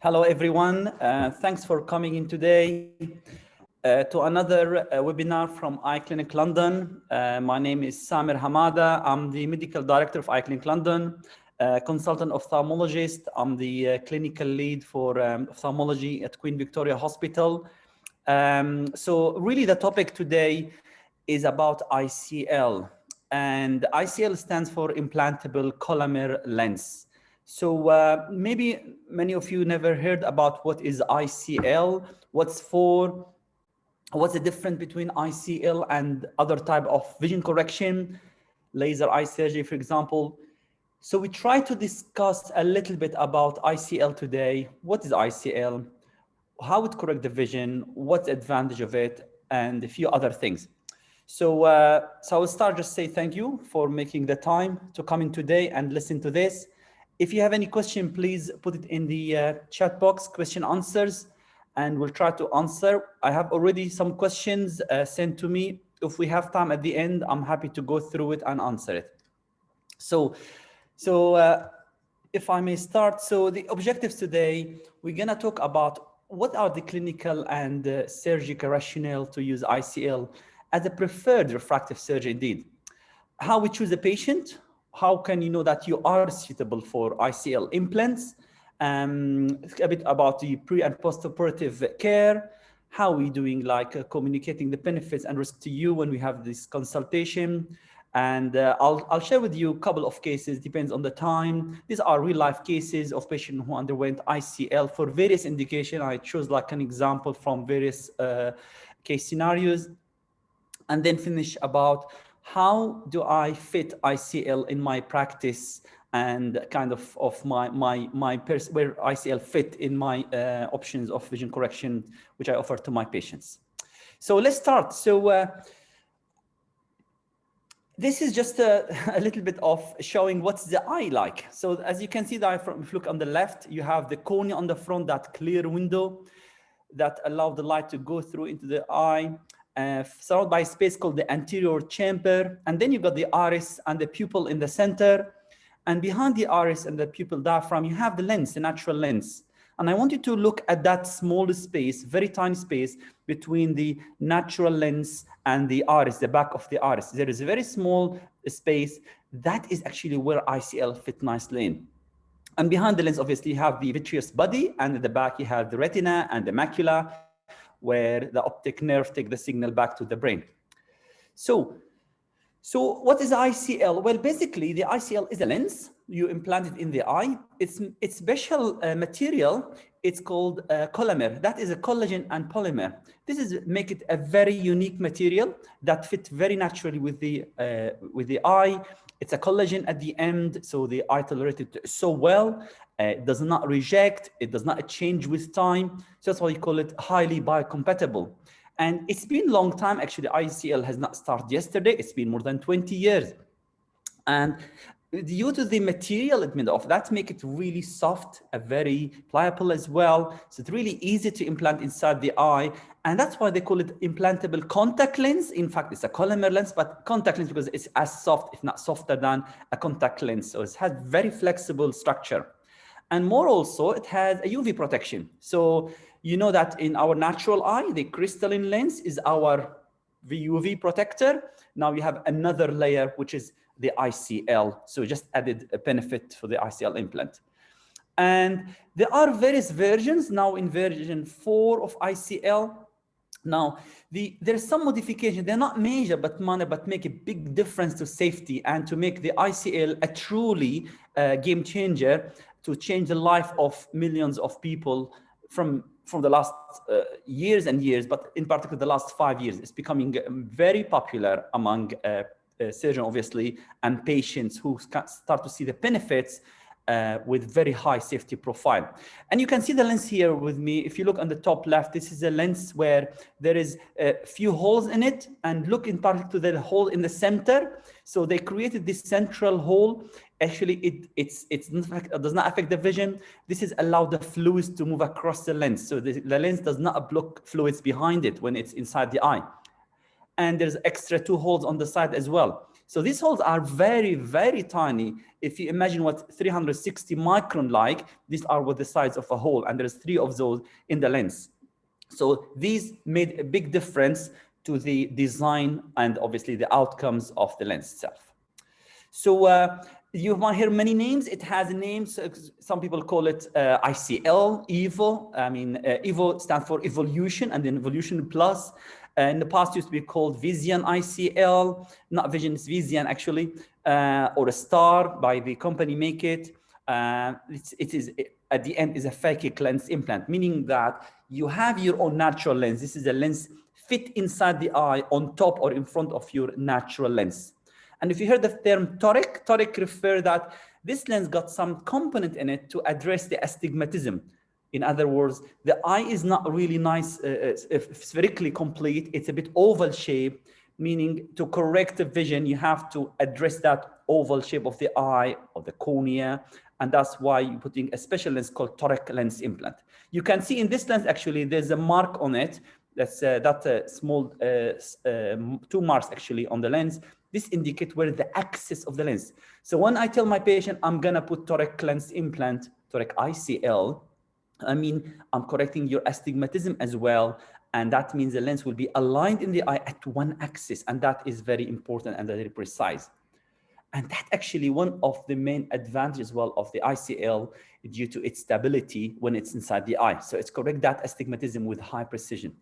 Hello, everyone. Thanks for coming in today to another webinar from iClinic London. My name is Samer Hamada. I'm the Medical Director of iClinic London, consultant ophthalmologist. I'm the clinical lead for ophthalmology at Queen Victoria Hospital. So really the topic today is about ICL. And ICL stands for implantable collamer lens. So maybe many of you never heard about what is ICL, what's for, what's the difference between ICL and other type of vision correction, laser eye surgery, for example. So we try to discuss a little bit about ICL today. What is ICL? How it correct the vision? What's the advantage of it? And a few other things. So I will start just say thank you for making the time to come in today and listen to this. If you have any question, please put it in the chat box, question answers, and we'll try to answer. I have already some questions sent to me. If we have time at the end, I'm happy to go through it and answer it. So if I may start, so the objectives today, we're gonna talk about what are the clinical and surgical rationale to use ICL as a preferred refractive surgery indeed. How we choose a patient, how can you know that you are suitable for ICL implants, a bit about the pre and post-operative care, how we doing like communicating the benefits and risk to you when we have this consultation. And I'll share with you a couple of cases, depends on the time. These are real life cases of patients who underwent ICL for various indications. I chose like an example from various case scenarios, and then finish about how do I fit ICL in my practice and kind of where ICL fit in my options of vision correction, which I offer to my patients. So let's start. So this is just a little bit of showing what's the eye like. So as you can see, that if you look on the left, you have the cornea on the front, that clear window that allow the light to go through into the eye. Surrounded by a space called the anterior chamber. And then you've got the iris and the pupil in the center. And behind the iris and the pupil diaphragm, you have the lens, the natural lens. And I want you to look at that small space, very tiny space between the natural lens and the iris, the back of the iris. There is a very small space. That is actually where ICL fit nicely in. And behind the lens, obviously, you have the vitreous body, and at the back, you have the retina and the macula, where the optic nerve take the signal back to the brain. So what is ICL? Well, basically, the ICL is a lens. You implant it in the eye. It's special material. It's called collamer. That is a collagen and polymer. This is make it a very unique material that fit very naturally with the eye. It's a collagen at the end, so the eye tolerates it so well. It does not reject, it does not change with time. So that's why we call it highly biocompatible. And it's been a long time, actually. ICL has not started yesterday. It's been more than 20 years. And due to the material it made of, that make it really soft, very pliable as well. So it's really easy to implant inside the eye. And that's why they call it implantable contact lens. In fact, it's a collamer lens, but contact lens because it's as soft, if not softer than a contact lens. So it has very flexible structure. And more also, it has a UV protection. So you know that in our natural eye, the crystalline lens is our UV protector. Now you have another layer, which is the ICL. So just added a benefit for the ICL implant. And there are various versions now in version 4 of ICL. Now, there's some modification. They're not major, but minor, but make a big difference to safety and to make the ICL a truly game changer to change the life of millions of people from the last years and years, but in particular the last 5 years. It's becoming very popular among surgeons, obviously, and patients who start to see the benefits with very high safety profile. And you can see the lens here with me. If you look on the top left, this is a lens where there is a few holes in it, and look in particular to the hole in the center. So they created this central hole. Actually, it does not affect the vision. This is allow the fluids to move across the lens. So the lens does not block fluids behind it when it's inside the eye. And there's extra 2 holes on the side as well. So these holes are very, very tiny. If you imagine what 360 micron like, these are what the size of a hole, and there's 3 of those in the lens. So these made a big difference to the design and obviously the outcomes of the lens itself. So you might hear many names. It has names. Some people call it ICL, EVO. I mean, EVO stands for Evolution, and then Evolution Plus. In the past, used to be called Vision ICL. Not Vision, it's Vision actually, or a Star by the company Make It. It is at the end is a phakic lens implant, meaning that you have your own natural lens. This is a lens fit inside the eye on top or in front of your natural lens. And if you heard the term toric refer that this lens got some component in it to address the astigmatism. In other words, the eye is not really nice, spherically complete. It's a bit oval shape, meaning to correct the vision, you have to address that oval shape of the eye or the cornea. And that's why you're putting a special lens called toric lens implant. You can see in this lens, actually, there's a mark on it. That's small, 2 marks actually on the lens. This indicates where the axis of the lens. So when I tell my patient, I'm gonna put toric lens implant, toric ICL, I mean, I'm correcting your astigmatism as well. And that means the lens will be aligned in the eye at one axis. And that is very important and very precise. And that's actually one of the main advantages as well of the ICL due to its stability when it's inside the eye. So it's correct that astigmatism with high precision.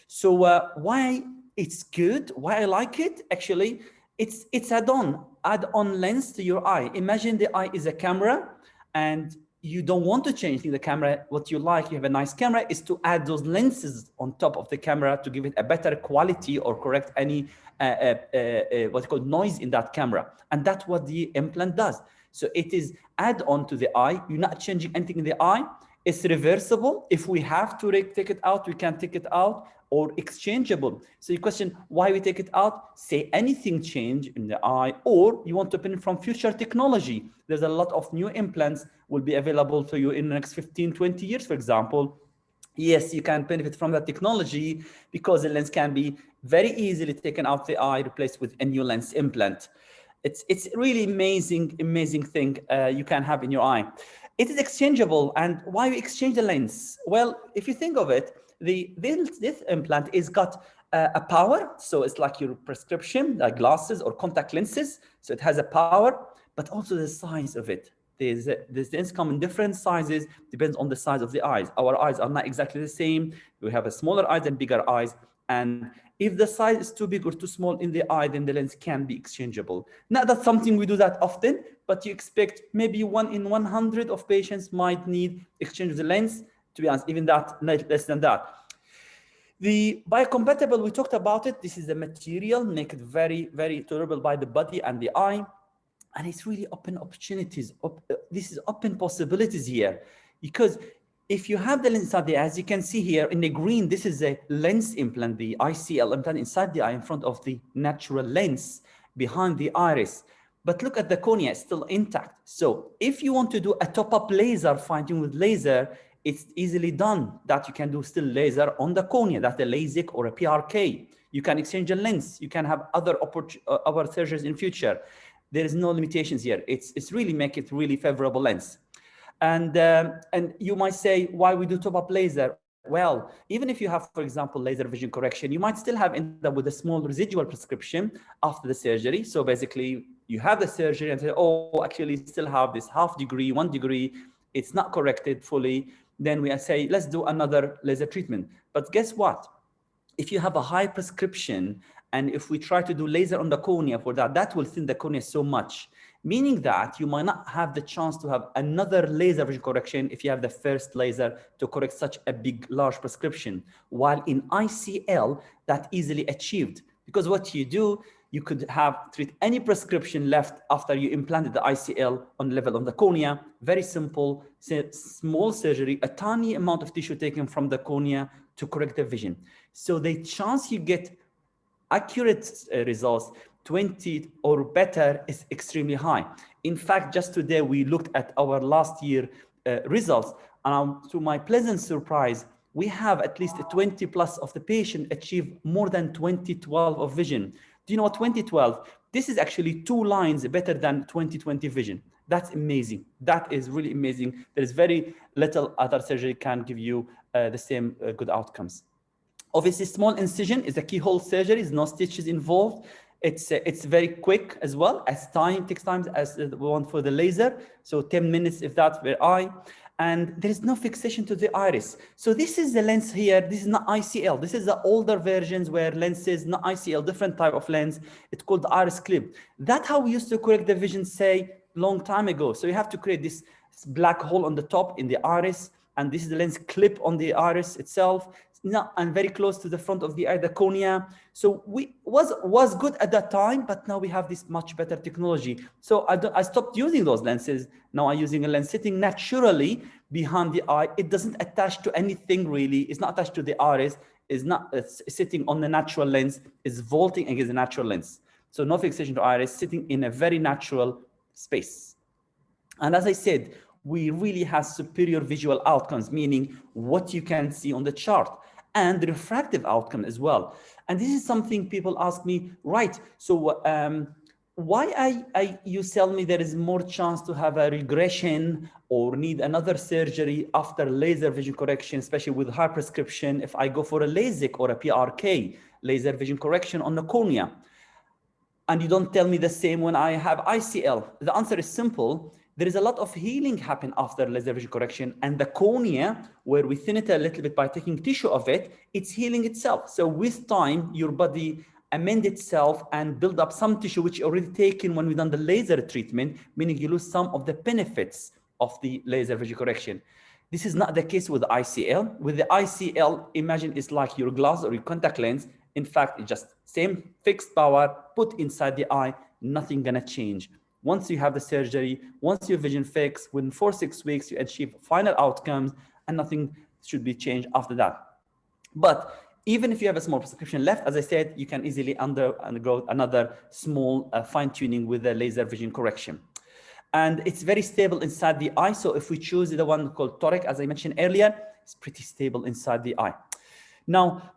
So why it's good, why I like it, actually, it's add-on lens to your eye. Imagine the eye is a camera and you don't want to change the camera. What you like, you have a nice camera, is to add those lenses on top of the camera to give it a better quality or correct any what's called noise in that camera. And that's what the implant does. So it is add-on to the eye. You're not changing anything in the eye. It's reversible. If we have to take it out, we can take it out, or exchangeable. So you question why we take it out, say anything change in the eye, or you want to benefit from future technology. There's a lot of new implants will be available to you in the next 15, 20 years, for example. Yes, you can benefit from that technology because the lens can be very easily taken out the eye, replaced with a new lens implant. It's really amazing thing you can have in your eye. It is exchangeable. And why we exchange the lens? Well, if you think of it, this implant is got a power. So it's like your prescription, like glasses or contact lenses. So it has a power, but also the size of it. These lenses come in different sizes, depends on the size of the eyes. Our eyes are not exactly the same. We have a smaller eyes and bigger eyes. And if the size is too big or too small in the eye, then the lens can be exchangeable. Not that something we do that often, but you expect maybe 1 in 100 of patients might need exchange of the lens. To be honest, even that, less than that. The biocompatible, we talked about it. This is the material, make it very, very tolerable by the body and the eye. And it's really open opportunities. This is open possibilities here. Because if you have the lens inside the eye, as you can see here in the green, this is a lens implant, the ICL implant inside the eye in front of the natural lens behind the iris. But look at the cornea, it's still intact. So if you want to do a top-up laser, fine-tune with laser, it's easily done. That you can do still laser on the cornea, that's a LASIK or a PRK. You can exchange a lens. You can have other surgeries in future. There is no limitations here. It's really make it really favorable lens. And you might say, why we do top-up laser? Well, even if you have, for example, laser vision correction, you might still have end up with a small residual prescription after the surgery. So basically, you have the surgery and say, oh, actually still have this half degree, 1 degree. It's not corrected fully. Then we say, let's do another laser treatment. But guess what? If you have a high prescription, and if we try to do laser on the cornea for that, that will thin the cornea so much, meaning that you might not have the chance to have another laser vision correction if you have the first laser to correct such a big, large prescription. While in ICL, that easily achieved. Because what you do, you could treat any prescription left after you implanted the ICL on level on the cornea. Very simple, small surgery, a tiny amount of tissue taken from the cornea to correct the vision. So the chance you get accurate results, 20 or better, is extremely high. In fact, just today, we looked at our last year results. And to my pleasant surprise, we have at least 20 plus of the patient achieve more than 20/12 of vision. Do you know what 2012? This is actually 2 lines better than 2020 vision. That's amazing. That is really amazing. There is very little other surgery can give you the same good outcomes. Obviously, small incision is a keyhole surgery. There's no stitches involved. It's very quick as well, as takes time as the one for the laser. So 10 minutes if that's per eye. And there is no fixation to the iris. So this is the lens here. This is not ICL. This is the older versions where lenses, not ICL, different type of lens. It's called the iris clip. That's how we used to correct the vision, say, long time ago. So you have to create this black hole on the top in the iris, and this is the lens clip on the iris itself. And very close to the front of the eye, the cornea. So was good at that time, but now we have this much better technology. So I stopped using those lenses. Now I'm using a lens sitting naturally behind the eye. It doesn't attach to anything really. It's not attached to the iris. It's sitting on the natural lens. It's vaulting against the natural lens. So no fixation to iris, sitting in a very natural space. And as I said, we really have superior visual outcomes, meaning what you can see on the chart, and the refractive outcome as well. And this is something people ask me, right, so why you tell me there is more chance to have a regression or need another surgery after laser vision correction, especially with high prescription, if I go for a LASIK or a PRK, laser vision correction on the cornea? And you don't tell me the same when I have ICL. The answer is simple. There is a lot of healing happen after laser vision correction, and the cornea, where we thin it a little bit by taking tissue of it, it's healing itself. So with time, your body amend itself and build up some tissue which already taken when we done the laser treatment, meaning you lose some of the benefits of the laser vision correction. This is not the case with the ICL. With the ICL, imagine it's like your glass or your contact lens. In fact, it's just same fixed power put inside the eye, nothing gonna change. Once you have the surgery, once your vision fixed, within 4 to 6 weeks, you achieve final outcomes and nothing should be changed after that. But even if you have a small prescription left, as I said, you can easily undergo another small fine-tuning with the laser vision correction. And it's very stable inside the eye. So if we choose the one called toric, as I mentioned earlier, it's pretty stable inside the eye. Now,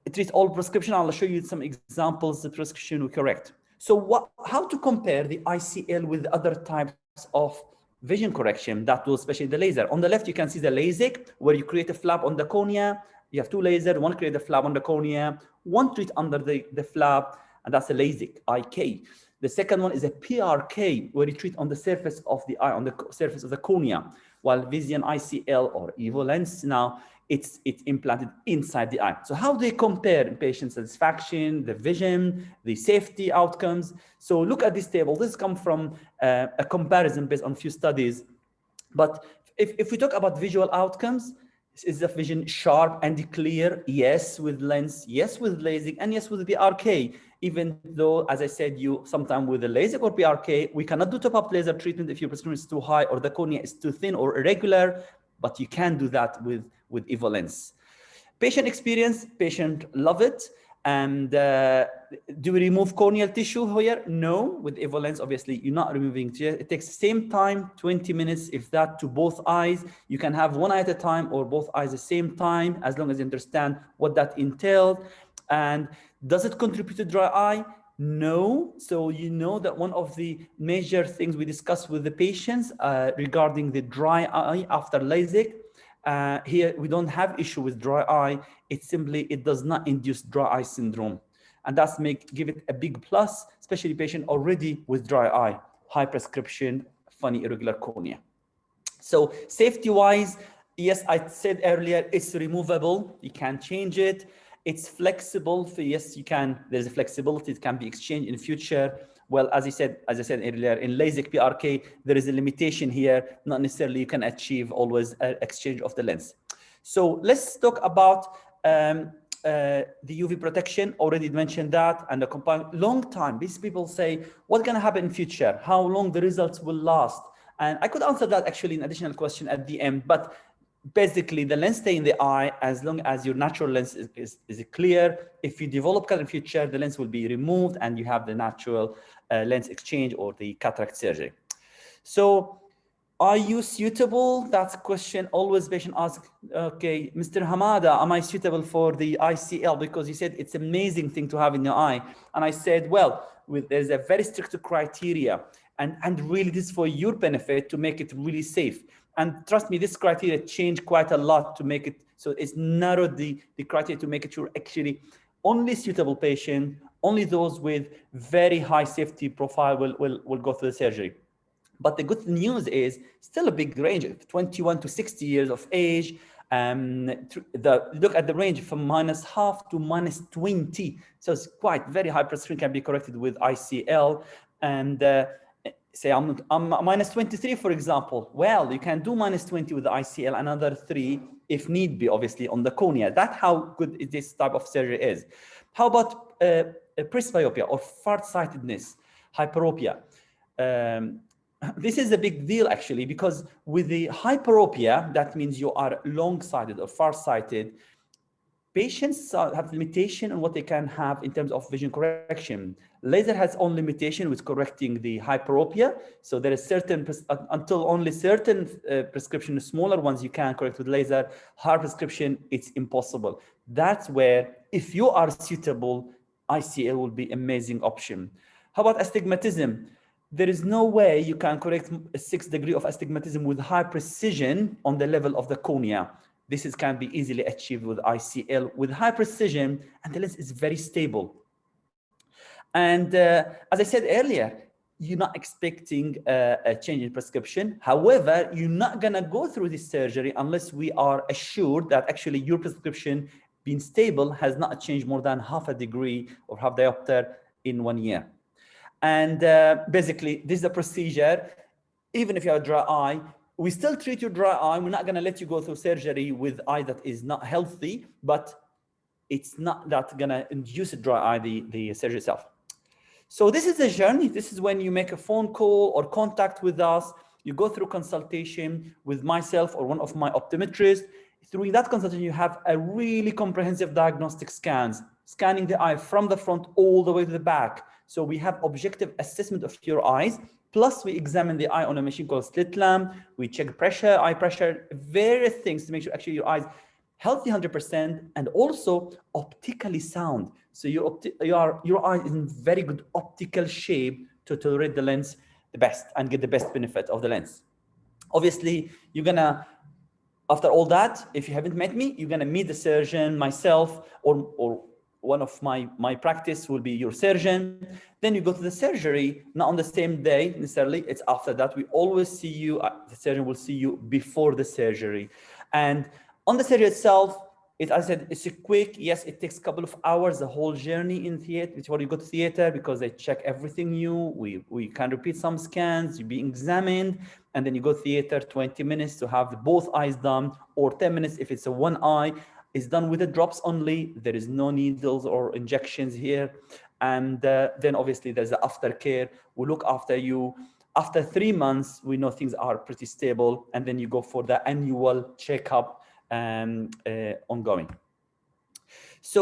it treats all prescription. I'll show you some examples the prescription we correct. So how to compare the ICL with other types of vision correction that will, especially the laser. On the left, you can see the LASIK, where you create a flap on the cornea. You have 2 lasers, one create a flap on the cornea, one treat under the flap, and that's a LASIK, IK. The second one is a PRK, where you treat on the surface of the eye, on the surface of the cornea, while Vision ICL or Evo lens now, it's implanted inside the eye. So how do they compare patient satisfaction, the vision, the safety outcomes? So look at this table. This comes from a comparison based on a few studies. But if we talk about visual outcomes, is the vision sharp and clear? Yes, with lens. Yes, with LASIK. And yes, with the PRK. Even though, as I said, you sometimes with the LASIK or PRK, we cannot do top-up laser treatment if your prescription is too high or the cornea is too thin or irregular, but you can do that with Evo lens. Patient experience, patient love it. And do we remove corneal tissue here? No, with Evo lens, obviously, you're not removing. It takes the same time, 20 minutes, if that, to both eyes. You can have one eye at a time or both eyes at the same time, as long as you understand what that entails. And does it contribute to dry eye? No. So you know that one of the major things we discuss with the patients regarding the dry eye after LASIK, here we don't have issue with dry eye. It's simply, it does not induce dry eye syndrome. And that's give it a big plus, especially patient already with dry eye, high prescription, funny irregular cornea. So safety-wise, yes, I said earlier, it's removable. You can change it. It's flexible. Yes, you can. There's a flexibility. It can be exchanged in the future. Well, as I said earlier, in LASIK PRK, there is a limitation here. Not necessarily you can achieve always an exchange of the lens. So let's talk about the UV protection. Already mentioned that, and the compound long time. These people say, what's going to happen in future? How long the results will last? And I could answer that actually an additional question at the end, but basically the lens stay in the eye as long as your natural lens is clear. If you develop cataract in the future, the lens will be removed and you have the natural lens exchange or the cataract surgery. So Are you suitable? That's a question always patient ask. Okay, Mr. Hamada, am I suitable for the ICL? Because you said it's an amazing thing to have in your eye. And I said, well, there's a very strict criteria. And really this is for your benefit to make it really safe. And trust me, this criteria changed quite a lot to make it, so it's narrowed the criteria to make it sure actually only suitable patient, only those with very high safety profile will go through the surgery. But the good news is still a big range of 21 to 60 years of age. Look at the range from -half to -20. So it's quite very high prescription can be corrected with ICL. And say I'm -23, for example. Well, you can do -20 with the ICL, another 3 if need be, obviously, on the cornea. That's how good this type of surgery is. How about presbyopia or farsightedness, hyperopia? This is a big deal actually, because with the hyperopia, that means you are long-sighted or far-sighted. Patients have limitation on what they can have in terms of vision correction. Laser has own limitation with correcting the hyperopia. So there is certain, until only certain prescription, smaller ones you can correct with laser. Hard prescription, it's impossible. That's where, if you are suitable, ICL will be amazing option. How about astigmatism? There is no way you can correct a 6th degree of astigmatism with high precision on the level of the cornea. This can be easily achieved with ICL with high precision, and the lens is very stable. And as I said earlier, you're not expecting a change in prescription. However, you're not gonna go through this surgery unless we are assured that actually your prescription being stable has not changed more than half a degree or half diopter in 1 year. And basically, this is a procedure. Even if you have a dry eye, we still treat your dry eye. We're not going to let you go through surgery with eye that is not healthy, but it's not that going to induce a dry eye, the surgery itself. So this is the journey. This is when you make a phone call or contact with us. You go through consultation with myself or one of my optometrists. Through that consultation, you have a really comprehensive diagnostic scans, scanning the eye from the front all the way to the back. So we have objective assessment of your eyes. Plus, we examine the eye on a machine called slit lamp. We check pressure, eye pressure, various things to make sure actually your eyes healthy 100% and also optically sound. So your eye is in very good optical shape to tolerate the lens the best and get the best benefit of the lens. Obviously, you're gonna, after all that, if you haven't met me, you're gonna meet the surgeon, myself, or one of my practice will be your surgeon. Then you go to the surgery, not on the same day necessarily, it's after that. We always see you, the surgeon will see you before the surgery. And on the surgery itself, as I said, it's a quick, yes, it takes a couple of hours, the whole journey in theater, before you go to theater, because they check everything new. We can repeat some scans, you're being examined, and then you go to theater, 20 minutes to have both eyes done, or 10 minutes if it's a one eye. It's done with the drops only. There is no needles or injections here. And then obviously there's the aftercare. We look after you. After 3 months, we know things are pretty stable. And then you go for the annual checkup ongoing. So,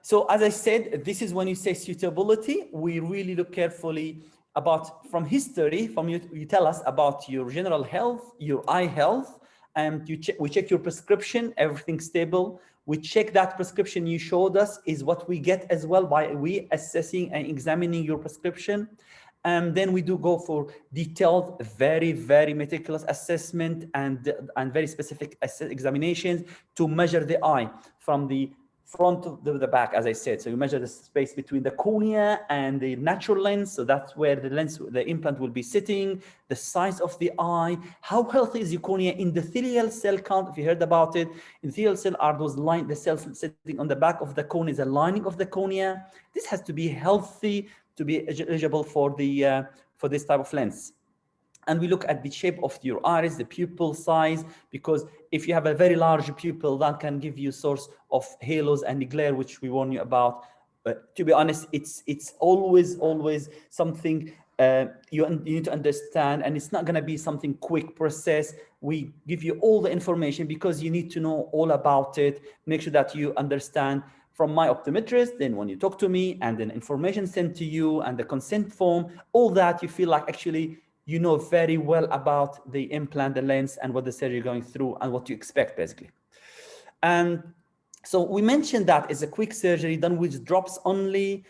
so as I said, this is when you say suitability, we really look carefully about from history, from you tell us about your general health, your eye health, and we check your prescription, everything's stable. We check that prescription you showed us is what we get as well by we assessing and examining your prescription. And then we do go for detailed, very, very meticulous assessment and very specific examinations to measure the eye from the front to the back, as I said. So you measure the space between the cornea and the natural lens. So that's where the lens, the implant will be sitting, the size of the eye, how healthy is your cornea, endothelial cell count, if you heard about it. Endothelial cell are those the cells sitting on the back of the cornea, the lining of the cornea. This has to be healthy to be eligible for this type of lens. And we look at the shape of your iris, the pupil size, because if you have a very large pupil, that can give you source of halos and glare, which we warn you about. But to be honest, it's always something you need to understand, and it's not going to be something quick process. We give you all the information because you need to know all about it. Make sure that you understand from my optometrist, then when you talk to me, and then information sent to you and the consent form, all that you feel like actually you know very well about the implant, the lens, and what the surgery is going through and what you expect basically. And so we mentioned that it's a quick surgery done with drops only.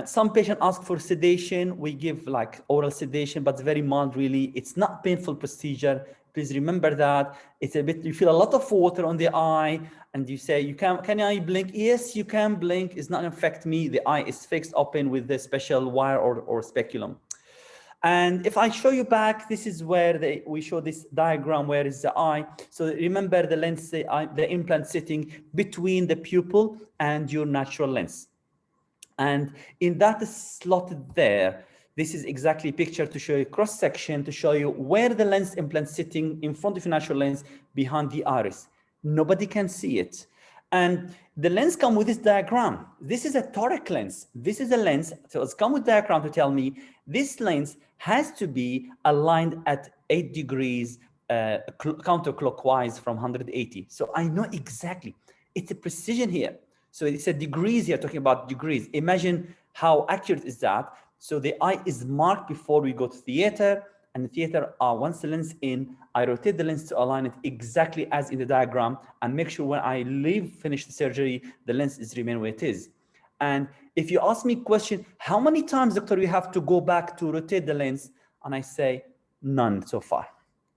Some patients ask for sedation. We give like oral sedation, but it's very mild really. It's not painful procedure. Please remember that. It's a bit, you feel a lot of water on the eye and you say, can I blink? Yes, you can blink. It's not affect me. The eye is fixed open with the special wire or speculum. And if I show you back, this is where we show this diagram where is the eye. So remember the lens, the implant sitting between the pupil and your natural lens. And in that slot there, this is exactly a picture to show you cross section to show you where the lens implant sitting in front of your natural lens behind the iris. Nobody can see it. And the lens come with this diagram. This is a toric lens. This is a lens. So it's come with diagram to tell me this lens has to be aligned at 8 degrees counterclockwise from 180. So I know exactly. It's a precision here. So it's a degrees here, talking about degrees. Imagine how accurate is that. So the eye is marked before we go to theater. And the theater, once the lens in, I rotate the lens to align it exactly as in the diagram and make sure when I finish the surgery, the lens is remain where it is. And if you ask me question, how many times, doctor, we have to go back to rotate the lens? And I say, none so far.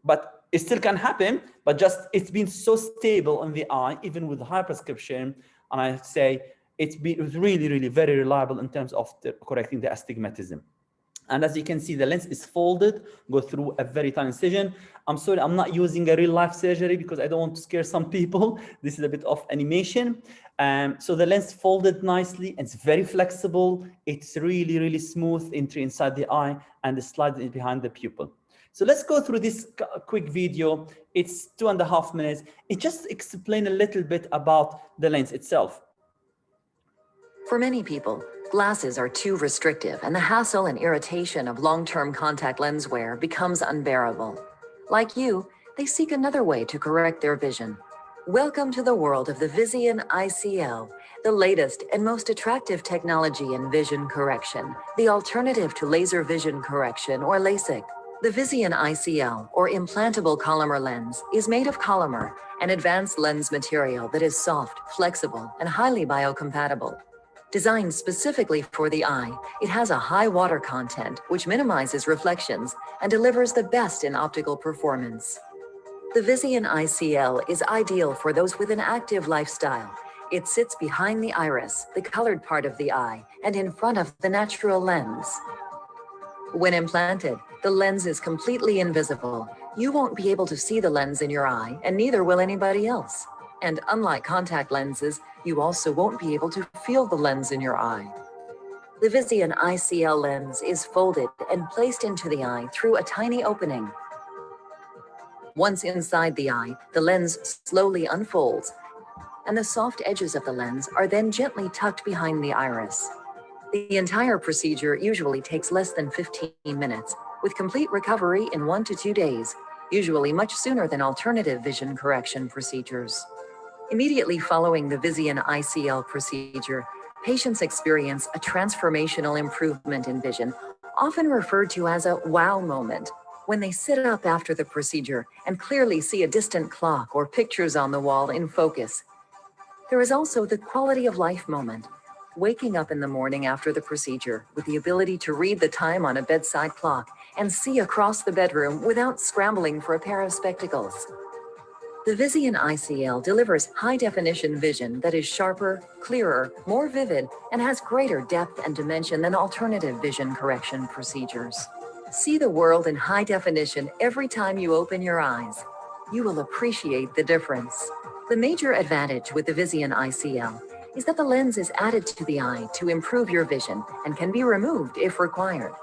But it still can happen, but just it's been so stable in the eye, even with high prescription. And I say it's really, really very reliable in terms of correcting the astigmatism. And as you can see, the lens is folded, go through a very tiny incision. I'm sorry, I'm not using a real life surgery because I don't want to scare some people. This is a bit of animation. So the lens folded nicely, it's very flexible. It's really, really smooth entry inside the eye and the slide is behind the pupil. So let's go through this quick video. It's 2.5 minutes. It just explains a little bit about the lens itself. For many people, glasses are too restrictive and the hassle and irritation of long-term contact lens wear becomes unbearable. Like you, they seek another way to correct their vision. Welcome to the world of the Visian ICL, the latest and most attractive technology in vision correction, the alternative to laser vision correction or LASIK. The Visian ICL, or implantable Collamer lens, is made of Collamer, an advanced lens material that is soft, flexible, and highly biocompatible. Designed specifically for the eye, it has a high water content which minimizes reflections and delivers the best in optical performance. The Visian ICL is ideal for those with an active lifestyle. It sits behind the iris, the colored part of the eye, and in front of the natural lens. When implanted, the lens is completely invisible. You won't be able to see the lens in your eye, and neither will anybody else. And unlike contact lenses, you also won't be able to feel the lens in your eye. The Visian ICL lens is folded and placed into the eye through a tiny opening. Once inside the eye, the lens slowly unfolds, and the soft edges of the lens are then gently tucked behind the iris. The entire procedure usually takes less than 15 minutes, with complete recovery in 1 to 2 days, usually much sooner than alternative vision correction procedures. Immediately following the Visian ICL procedure, patients experience a transformational improvement in vision, often referred to as a wow moment, when they sit up after the procedure and clearly see a distant clock or pictures on the wall in focus. There is also the quality of life moment, waking up in the morning after the procedure with the ability to read the time on a bedside clock and see across the bedroom without scrambling for a pair of spectacles. The Visian ICL delivers high-definition vision that is sharper, clearer, more vivid, and has greater depth and dimension than alternative vision correction procedures. See the world in high definition every time you open your eyes. You will appreciate the difference. The major advantage with the Visian ICL is that the lens is added to the eye to improve your vision and can be removed if required.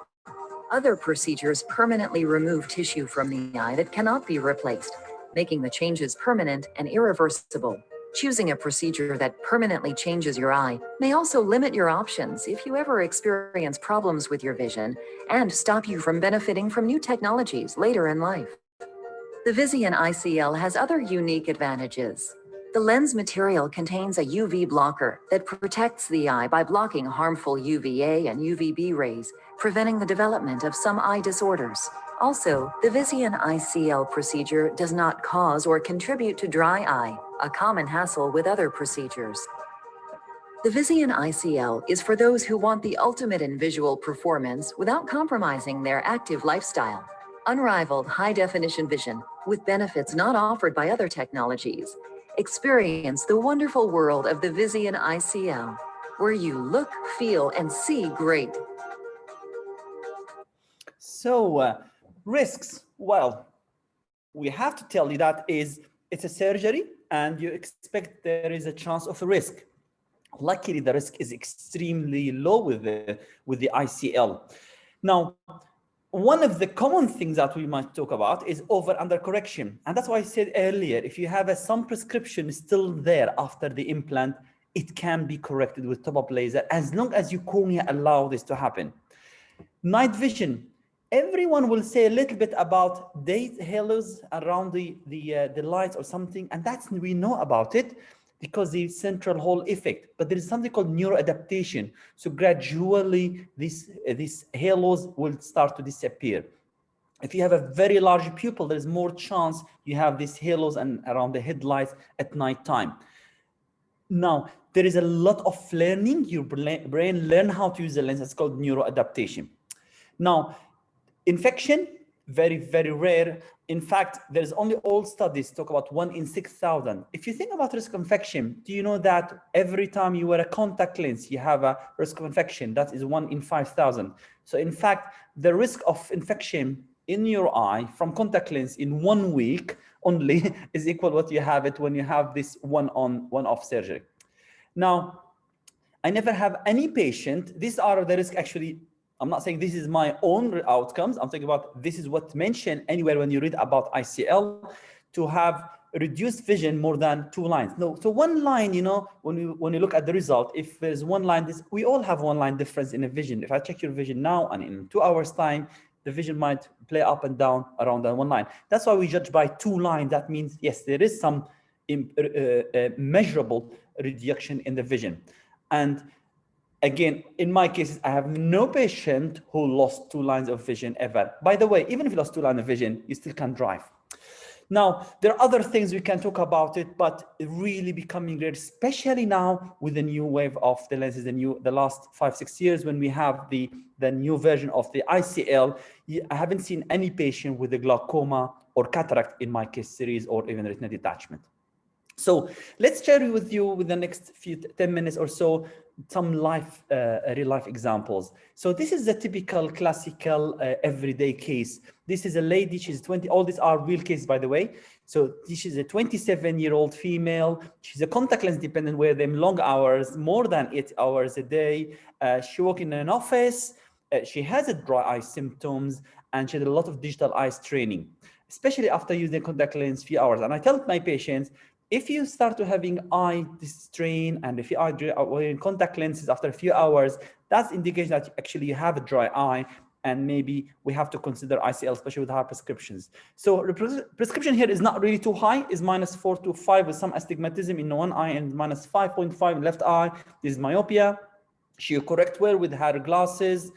Other procedures permanently remove tissue from the eye that cannot be replaced, making the changes permanent and irreversible. Choosing a procedure that permanently changes your eye may also limit your options if you ever experience problems with your vision and stop you from benefiting from new technologies later in life. The Visian ICL has other unique advantages. The lens material contains a UV blocker that protects the eye by blocking harmful UVA and UVB rays, preventing the development of some eye disorders. Also, the Visian ICL procedure does not cause or contribute to dry eye, a common hassle with other procedures. The Visian ICL is for those who want the ultimate in visual performance without compromising their active lifestyle. Unrivaled high-definition vision with benefits not offered by other technologies. Experience the wonderful world of the Visian ICL, where you look, feel, and see great. So risks, well, we have to tell you that it's a surgery and you expect there is a chance of a risk. Luckily, the risk is extremely low with the ICL. Now, one of the common things that we might talk about is over under correction. And that's why I said earlier, if you have some prescription still there after the implant, it can be corrected with top-up laser as long as your cornea allow this to happen. Night vision. Everyone will say a little bit about day halos around the lights or something, and that's we know about it because the central hole effect. But there is something called neuroadaptation. So gradually, these halos will start to disappear. If you have a very large pupil, there's more chance you have these halos and around the headlights at night time. Now, there is a lot of learning. Your brain learn how to use the lens. It's called neuroadaptation. Now, infection, very, very rare. In fact, there's only old studies talk about 1 in 6,000. If you think about risk of infection, do you know that every time you wear a contact lens, you have a risk of infection? That is 1 in 5,000. So in fact, the risk of infection in your eye from contact lens in 1 week only is equal what you have it when you have this one-on, one-off surgery. Now, I never have any patient. These are the risk actually. I'm not saying this is my own outcomes. I'm talking about this is what's mentioned anywhere when you read about ICL, to have reduced vision more than 2 lines. No, so 1 line, you know, when you look at the result, if there's 1 line, we all have 1 line difference in a vision. If I check your vision now and in 2 hours time, the vision might play up and down around that 1 line. That's why we judge by 2 lines. That means, yes, there is some measurable reduction in the vision. And again, in my case, I have no patient who lost 2 lines of vision ever. By the way, even if you lost 2 lines of vision, you still can drive. Now, there are other things we can talk about it, but it really becoming rare, especially now with the new wave of the lenses, the last 5-6 years when we have the new version of the ICL. I haven't seen any patient with a glaucoma or cataract in my case series or even retina detachment. So let's share with you with the next 10 minutes or so some real life examples. So this is a typical classical everyday case. This is a lady, she's 20, all these are real cases, by the way. So this is a 27-year-old female. She's a contact lens dependent, wear them long hours, more than 8 hours a day. She works in an office. She has a dry eye symptoms, and she had a lot of digital eyes training, especially after using contact lens few hours. And I tell my patients, if you start to having eye strain and if you are wearing contact lenses after a few hours, that's indication that actually you have a dry eye, and maybe we have to consider ICL, especially with high prescriptions. So the prescription here is not really too high, is -4 to 5 with some astigmatism in one eye and -5.5 in left eye. This is myopia. She correct well with her glasses.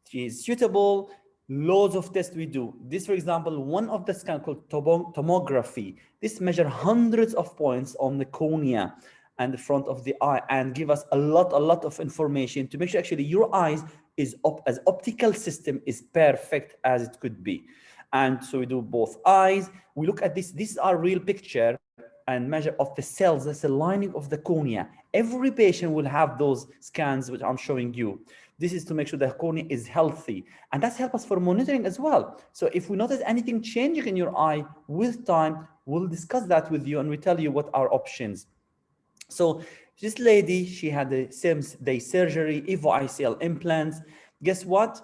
She is suitable. Loads of tests we do. This, for example, one of the scan called tomography. This measure hundreds of points on the cornea and the front of the eye and give us a lot of information to make sure actually your eyes is as optical system is perfect as it could be. And so we do both eyes. We look at this. These are real picture and measure of the cells. That's the lining of the cornea. Every patient will have those scans, which I'm showing you. This is to make sure the cornea is healthy. And that's help us for monitoring as well. So if we notice anything changing in your eye with time, we'll discuss that with you and we tell you what are options. So this lady, she had the same day surgery, Evo ICL implants. Guess what?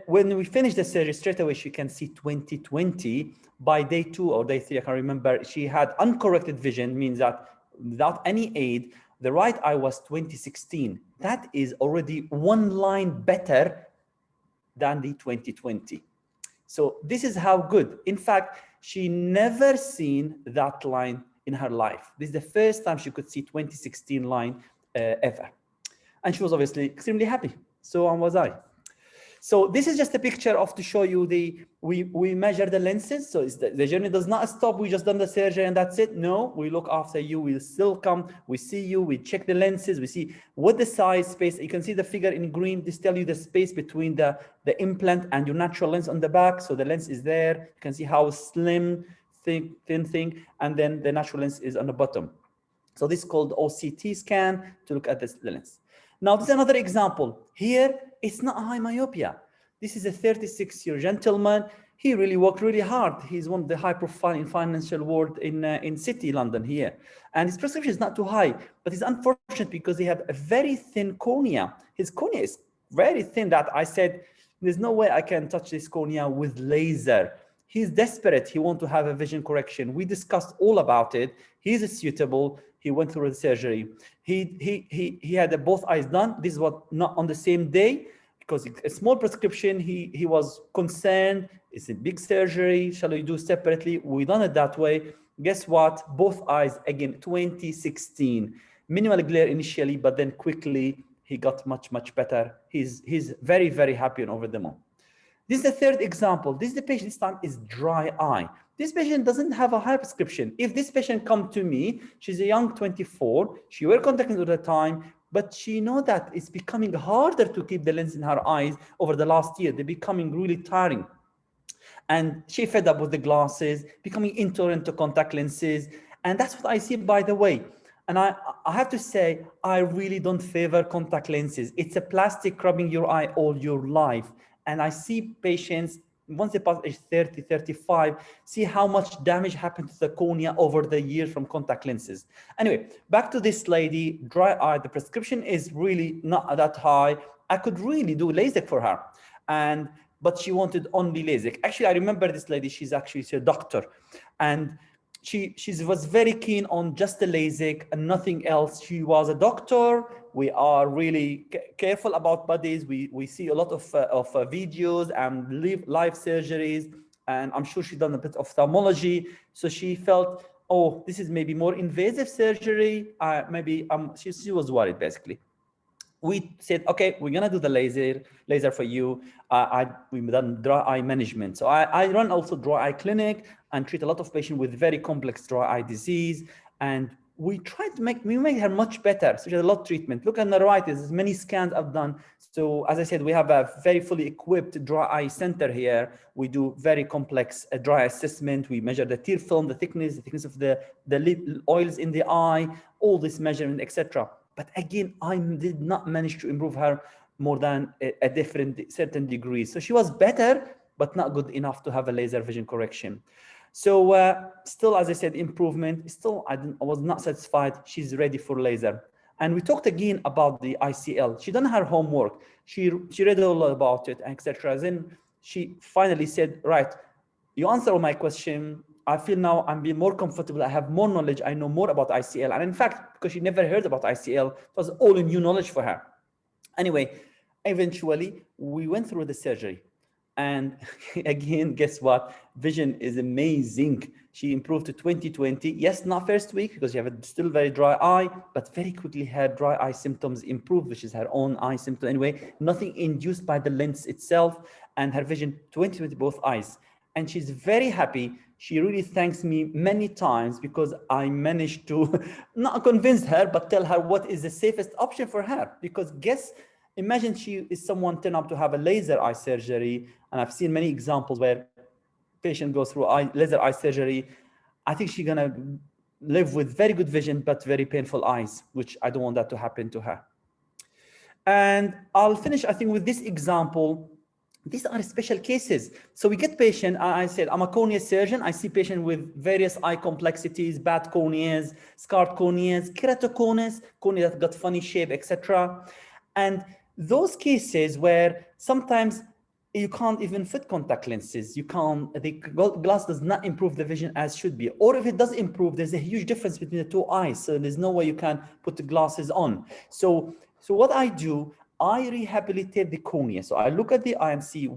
When we finish the surgery, straight away, she can see 20/20. By day 2 or day 3, I can't remember, she had uncorrected vision, means that without any aid, the right eye was 20/16. That is already 1 line better than the 20/20. So this is how good. In fact, she never seen that line in her life. This is the first time she could see 20/16 line ever. And she was obviously extremely happy. So was I. So this is just a picture of to show you we measure the lenses. So the journey does not stop. We just done the surgery and that's it. No, we look after you. We'll still come. We see you. We check the lenses. We see what the size, space. You can see the figure in green. This tells you the space between the implant and your natural lens on the back. So the lens is there. You can see how slim, thin thing, and then the natural lens is on the bottom. So this is called OCT scan to look at the lens. Now, this is another example. Here, it's not high myopia. This is a 36-year gentleman. He really worked really hard. He's one of the high profile in financial world in City, London here. And his prescription is not too high, but it's unfortunate because he had a very thin cornea. His cornea is very thin that I said, there's no way I can touch this cornea with laser. He's desperate. He wants to have a vision correction. We discussed all about it. He's suitable. He went through the surgery. He had both eyes done. This is what not on the same day because a small prescription. He was concerned. It's a big surgery. Shall we do separately? We done it that way. Guess what? Both eyes again. 2016. Minimal glare initially, but then quickly he got much better. He's very happy and over the moon. This is the third example. This is the patient, this time is dry eye. This patient doesn't have a high prescription. If this patient come to me, she's a young 24, she wear contact lens all the time, but she know that it's becoming harder to keep the lens in her eyes over the last year. They're becoming really tiring. And she fed up with the glasses, becoming intolerant to contact lenses. And that's what I see, by the way. And I have to say, I really don't favor contact lenses. It's a plastic rubbing your eye all your life. And I see patients, once they pass age 30, 35, see how much damage happened to the cornea over the years from contact lenses. Anyway, back to this lady, dry eye. The prescription is really not that high. I could really do LASIK for her. But she wanted only LASIK. Actually, I remember this lady, she's a doctor. And she was very keen on just the LASIK and nothing else. She was a doctor. We are really careful about bodies. We see a lot of videos and live surgeries, and I'm sure she's done a bit of ophthalmology. So she felt, oh, this is maybe more invasive surgery. She was worried basically. We said, okay, we're gonna do the laser for you. We've done dry eye management. So I run also dry eye clinic and treat a lot of patients with very complex dry eye disease. And we try to make her much better. So she has a lot of treatment. Look on the right, there's many scans I've done. So as I said, we have a very fully equipped dry eye center here. We do very complex dry eye assessment. We measure the tear film, the thickness of the oils in the eye, all this measurement, etc. But again, I did not manage to improve her more than a certain degree. So she was better, but not good enough to have a laser vision correction. So still, as I said, improvement. Still, I was not satisfied. She's ready for laser. And we talked again about the ICL. She done her homework. She read all about it, etc. Then she finally said, right, you answer all my question. I feel now I'm being more comfortable. I have more knowledge. I know more about ICL. And in fact, because she never heard about ICL, it was all new knowledge for her. Anyway, eventually we went through the surgery. And again, guess what? Vision is amazing. She improved to 20/20. Yes, not first week because she had still very dry eye, but very quickly her dry eye symptoms improved, which is her own eye symptom anyway. Nothing induced by the lens itself, and her vision 20/20 both eyes. And she's very happy. She really thanks me many times because I managed to not convince her, but tell her what is the safest option for her. Because imagine she is someone turn up to have a laser eye surgery, and I've seen many examples where patient goes through laser eye surgery. I think she's gonna live with very good vision, but very painful eyes, which I don't want that to happen to her. And I'll finish, I think, with this example. These are special cases. So we get patient, I said, I'm a cornea surgeon. I see patient with various eye complexities, bad corneas, scarred corneas, keratoconus, cornea that got funny shape, etc. And those cases where sometimes you can't even fit contact lenses. The glass does not improve the vision as should be. Or if it does improve, there's a huge difference between the two eyes. So there's no way you can put the glasses on. So what I do, I rehabilitate the cornea. So I look at the eye and see,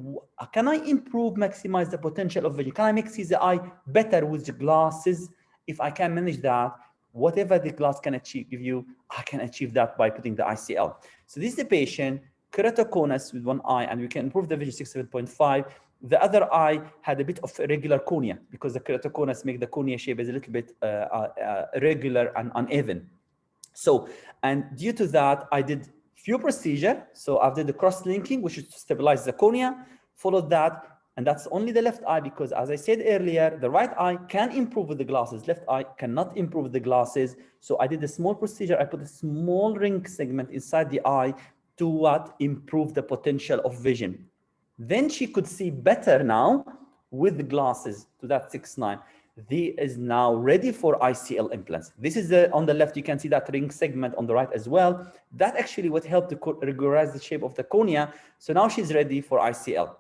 can I improve, maximize the potential of vision? Can I see the eye better with the glasses? If I can manage that, whatever the glass can achieve you, I can achieve that by putting the ICL. So this is the patient. keratoconus with one eye, and we can improve the vision 67.5. The other eye had a bit of irregular cornea because the keratoconus make the cornea shape is a little bit irregular and uneven. So, and due to that, I did few procedure. So I did the cross-linking, which is to stabilize the cornea, followed that, and that's only the left eye because, as I said earlier, the right eye can improve with the glasses, left eye cannot improve with the glasses. So I did a small procedure. I put a small ring segment inside the eye to what? Improve the potential of vision. Then she could see better now with the glasses to that 6.9. He is now ready for ICL implants. This is on the left, you can see that ring segment on the right as well. That actually would help to regularize the shape of the cornea. So now she's ready for ICL.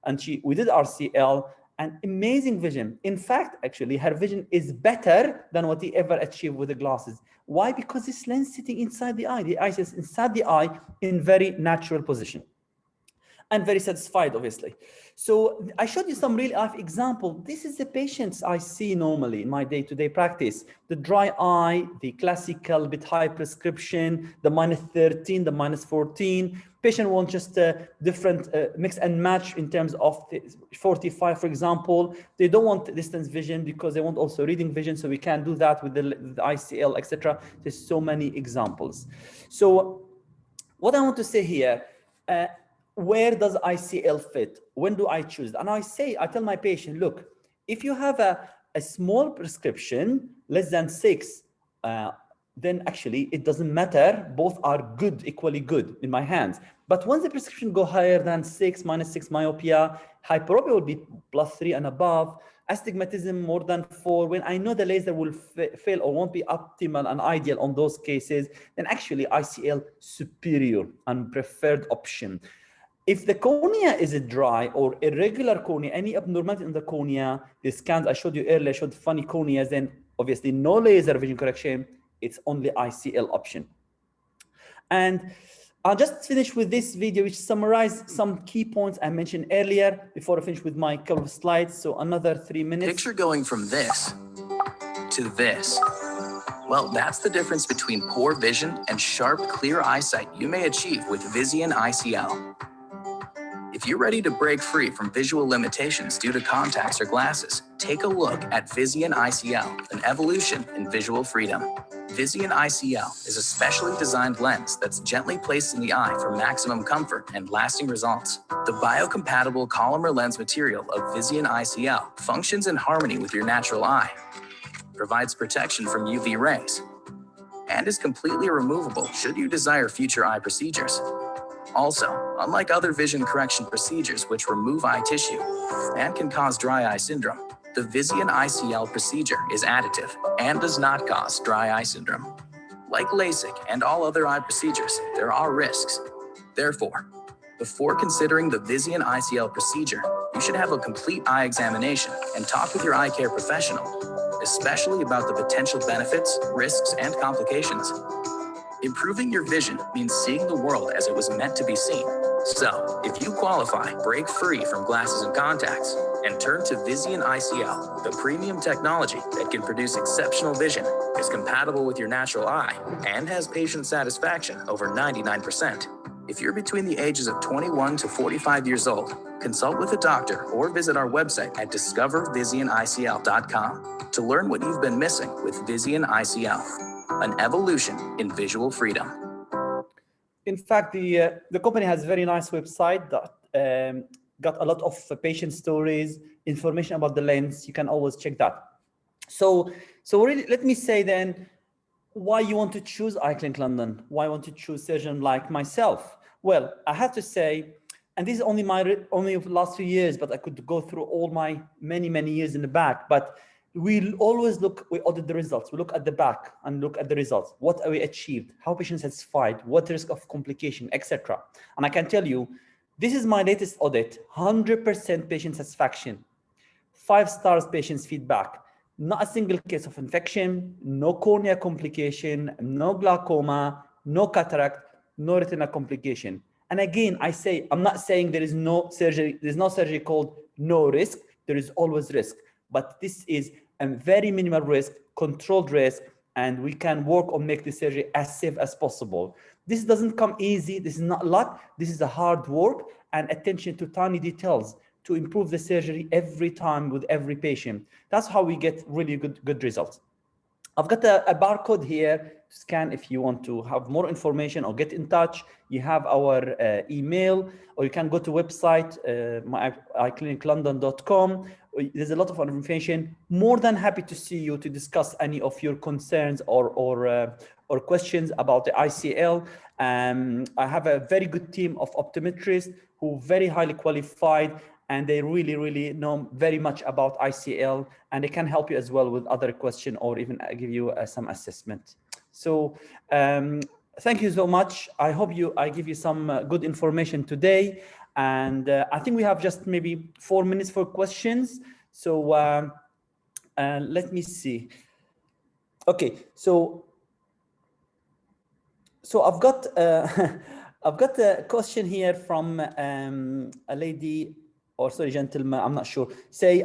And we did RCL and amazing vision. In fact, actually, her vision is better than what he ever achieved with the glasses. Why? Because this lens sitting inside the eye. The eye is inside the eye in very natural position. And very satisfied, obviously. So I showed you some real life example. This is the patients I see normally in my day-to-day practice. The dry eye, the classical bit high prescription, the -13, the -14. Patient wants just a different mix and match in terms of 45, for example. They don't want distance vision because they want also reading vision. So we can do that with the ICL, etc. There's so many examples. So what I want to say here, where does ICL fit? When do I choose? And I tell my patient, look, if you have a small prescription, less than 6, then actually it doesn't matter. Both are good, equally good in my hands. But once the prescription go higher than 6, -6 myopia, hyperopia will be +3 and above, astigmatism more than 4, when I know the laser will fail or won't be optimal and ideal on those cases, then actually ICL superior and preferred option. If the cornea is dry or irregular cornea, any abnormality in the cornea, the scans I showed you earlier showed funny corneas, then obviously no laser vision correction, it's only ICL option. And I'll just finish with this video, which summarizes some key points I mentioned earlier before I finish with my couple of slides. So another 3 minutes. Picture going from this to this. Well, that's the difference between poor vision and sharp, clear eyesight you may achieve with Visian ICL. If you're ready to break free from visual limitations due to contacts or glasses, take a look at Visian ICL, an evolution in visual freedom. Visian ICL is a specially designed lens that's gently placed in the eye for maximum comfort and lasting results. The biocompatible Collamer lens material of Visian ICL functions in harmony with your natural eye, provides protection from UV rays, and is completely removable should you desire future eye procedures. Also, unlike other vision correction procedures which remove eye tissue and can cause dry eye syndrome, the Visian ICL procedure is additive and does not cause dry eye syndrome. Like LASIK and all other eye procedures, there are risks. Therefore, before considering the Visian ICL procedure, you should have a complete eye examination and talk with your eye care professional, especially about the potential benefits, risks, and complications. Improving your vision means seeing the world as it was meant to be seen. So, if you qualify, break free from glasses and contacts and turn to Visian ICL. The premium technology that can produce exceptional vision, is compatible with your natural eye, and has patient satisfaction over 99%. If you're between the ages of 21 to 45 years old, consult with a doctor or visit our website at discovervisianicl.com to learn what you've been missing with Visian ICL. An evolution in visual freedom. In fact, the company has a very nice website that got a lot of patient stories, information about the lens. You can always check that. So really, let me say then, why you want to choose iClinic London? Why you want to choose surgeon like myself? Well, I have to say, and this is only of the last few years, but I could go through all my many years in the back. But we always we audit the results. We look at the back and look at the results. What are we achieved? How patients satisfied? What risk of complication, etc. And I can tell you, this is my latest audit, 100% patient satisfaction, 5 stars patients feedback, not a single case of infection, no cornea complication, no glaucoma, no cataract, no retina complication. And again, I'm not saying there is no surgery, there's no surgery called no risk, there is always risk. But this is a very minimal risk, controlled risk, and we can work on make the surgery as safe as possible. This doesn't come easy. This is not luck. This is a hard work and attention to tiny details to improve the surgery every time with every patient. That's how we get really good results. I've got a barcode here to scan if you want to have more information or get in touch. You have our email, or you can go to website, myicliniclondon.com. There's a lot of information. More than happy to see you to discuss any of your concerns or questions about the ICL. I have a very good team of optometrists who are very highly qualified, and they really know very much about ICL, and they can help you as well with other questions or even give you some assessment. So thank you so much. I hope I give you some good information today. And I think we have just maybe 4 minutes for questions. So let me see. Okay, so I've got I've got a question here from a lady, or sorry, gentleman, I'm not sure. Say,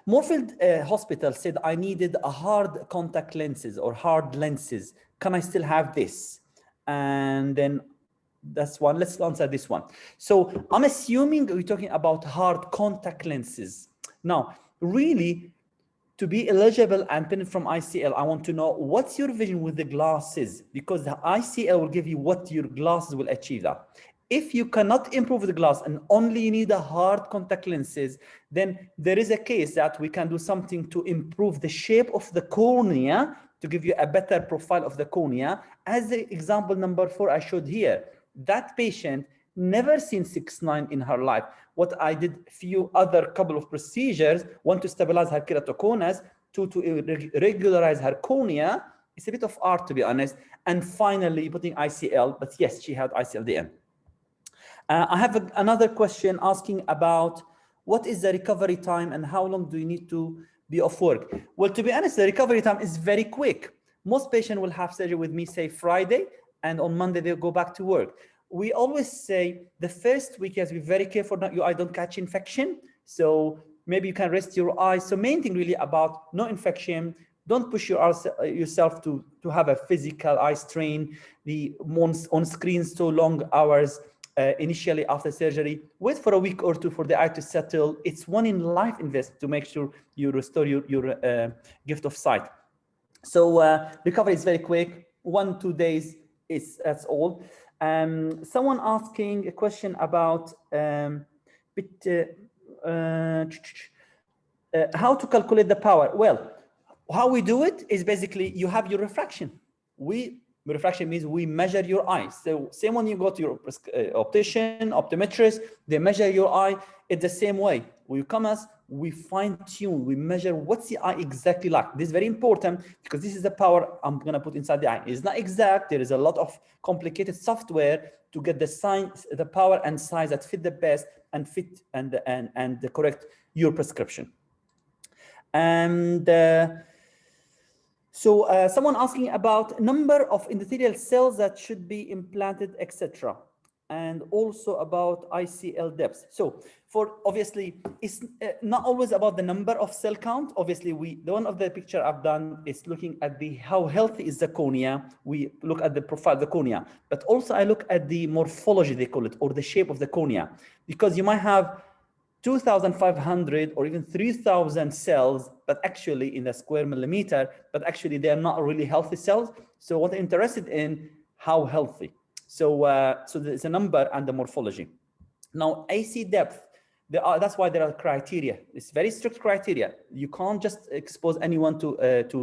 Moorfield Hospital said I needed a hard contact lenses or hard lenses. Can I still have this? And then that's one. Let's answer this one. So I'm assuming we're talking about hard contact lenses. Now, really, to be eligible and benefit from ICL, I want to know what's your vision with the glasses, because the ICL will give you what your glasses will achieve that. If you cannot improve the glass and only you need a hard contact lenses, then there is a case that we can do something to improve the shape of the cornea to give you a better profile of the cornea. As the example number 4 I showed here, that patient never seen 6/9 in her life. What I did few other couple of procedures, one to stabilize her keratoconus, two to regularize her cornea. It's a bit of art, to be honest. And finally putting ICL, but yes, she had ICL at the end. I have another question asking about what is the recovery time and how long do you need to be off work? Well, to be honest, the recovery time is very quick. Most patients will have surgery with me, say Friday, and on Monday they'll go back to work. We always say the first week, yes, be very careful that your eye don't catch infection. So maybe you can rest your eyes. So main thing really about no infection. Don't push yourself to have a physical eye strain, the on screen so long hours initially after surgery. Wait for a week or two for the eye to settle. It's one in life invest to make sure you restore your gift of sight. So recovery is very quick, 1-2 days that's all. Someone asking a question about how to calculate the power. Well, how we do it is basically you have your refraction. Refraction means we measure your eye. So same when you go to your optician, optometrist, they measure your eye. It's the same way. We come as we fine tune, we measure what's the eye exactly like. This is very important because this is the power I'm gonna put inside the eye. It's not exact. There is a lot of complicated software to get the size, the power and size that fit the best and fit and the correct your prescription. And so someone asking about number of endothelial cells that should be implanted, etc. And also about ICL depth. So for obviously, it's not always about the number of cell count. Obviously, the one of the picture I've done is looking at how healthy is the cornea. We look at the profile of the cornea, but also I look at the morphology, they call it, or the shape of the cornea, because you might have 2,500 or even 3,000 cells, but actually in the square millimeter, but actually they are not really healthy cells. So what I'm interested in, how healthy. So so there's a number and the morphology. Now AC depth, that's why there are criteria. It's very strict criteria. You can't just expose anyone to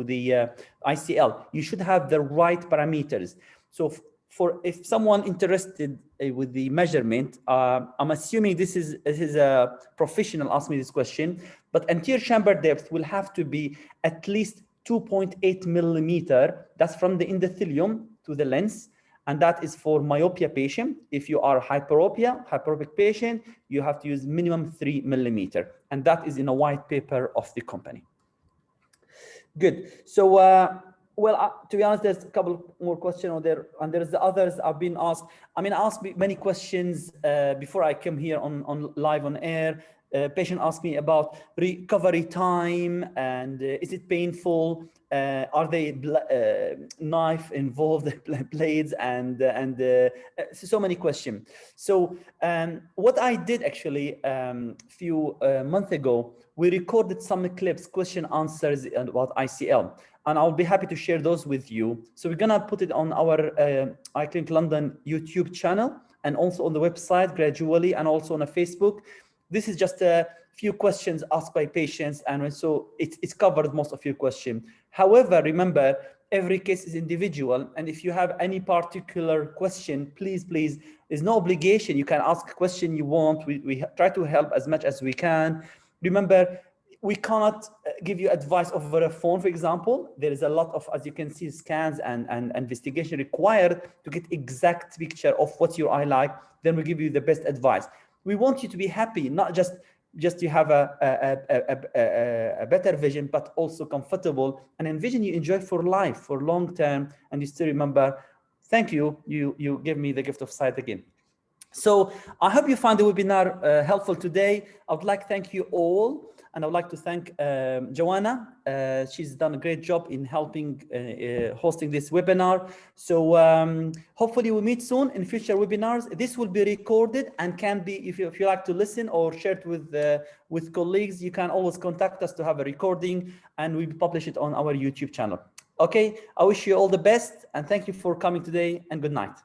the ICL. You should have the right parameters. So if someone interested with the measurement, I'm assuming this is a professional asked me this question, but anterior chamber depth will have to be at least 2.8 millimeter. That's from the endothelium to the lens. And that is for myopia patient. If you are hyperopic patient, you have to use minimum 3 millimeter. And that is in a white paper of the company. Good. So, well, to be honest, there's a couple more questions on there. And there's the others I've been asked. I mean, I asked many questions before I came here on live on air. patient asked me about recovery time and is it painful? Are they knife involved, blades, and so many questions. So what I did actually few months ago, we recorded some clips, question answers about ICL, and I'll be happy to share those with you. So we're gonna put it on our iClinic London YouTube channel and also on the website gradually, and also on a Facebook. This is just a few questions asked by patients, and so it's covered most of your question. However, remember, every case is individual, and if you have any particular question, please, there's no obligation. You can ask a question you want. We try to help as much as we can. Remember, we cannot give you advice over a phone, for example. There is a lot of, as you can see, scans and investigation required to get exact picture of what your eye like. Then we give you the best advice. We want you to be happy, not just to have a better vision, but also comfortable, and a vision you enjoy for life, for long term, and you still remember, thank you, you give me the gift of sight again. So I hope you find the webinar helpful today. I would like to thank you all, and I would like to thank Joanna. She's done a great job in helping hosting this webinar. So hopefully we'll meet soon in future webinars. This will be recorded and can be, if you like to listen or share it with colleagues, you can always contact us to have a recording, and we publish it on our YouTube channel. Okay, I wish you all the best, and thank you for coming today, and good night.